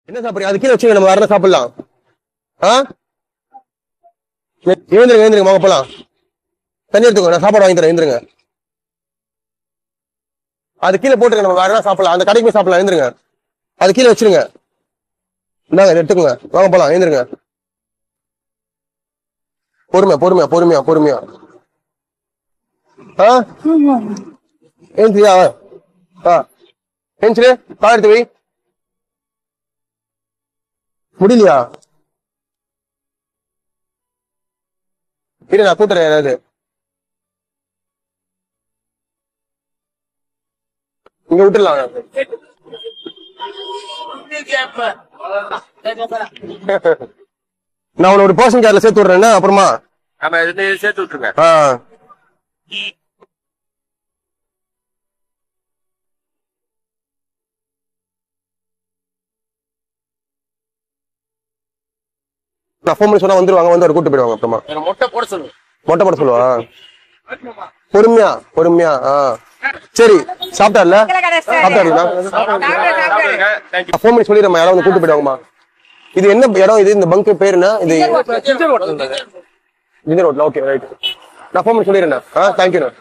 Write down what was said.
என்ன சாப்பிடுறீங்க? அது கீழே வச்சுங்க, நம்ம வரணும் சாப்பிடலாம். ஆ எழுந்துருங்க எழுந்துருங்க, வாங்க போலாம். தண்ணி எடுத்துக்கோ, நான் சாப்பாடு வாங்கி தரேன். எழுந்துருங்க. அது கீழே போட்டுருங்க, நம்ம வேற சாப்பிடலாம். அந்த கடைக்கு போய் சாப்பிடலாம். எழுந்துருங்க. அது கீழே வச்சிருங்க. இந்தாங்க, இதை எடுத்துக்கோங்க. வாங்க போலாம். எழுந்துருங்க. பொறுமையா பொறுமையா பொறுமையா பொறுமையா. ஆ எழுந்துரியா? ஆ எழுந்துரு. கால் எடுத்து வை. முடியலையா? இரு, நான் கூட்டுறேன். ஏதாவது இங்க விட்டுடலாம். நான் உன ஒரு பர்சன் கேர்ல சேர்த்து விடுறேன்னா அப்புறமா சேர்த்து விட்டுருங்க. நான் ஃபோன் பண்ணி சொன்னா வந்துருவாங்க, வந்து அவர் கூட்டு போயிடுவாங்க. அப்புறமா மொட்டை போட சொல்லுங்க. மொட்டை போட சொல்லுவா. பொறுமையா பொறுமையா. சரி, சாப்பிட்டார்ல? சாப்பிட்டாருண்ணா? ஃபோன் பண்ணி சொல்லிடுறேன், யாராவது வந்து கூட்டு போயிடுவாங்கம்மா. இது என்ன இடம்? இது இந்த பங்க் பேர் என்ன? இது ஜிஞ்சர் ரோட்ல. Okay right. நான் ஃபோன் பண்ணி சொல்லிடுறேன். தேங்க்யூண்ணா.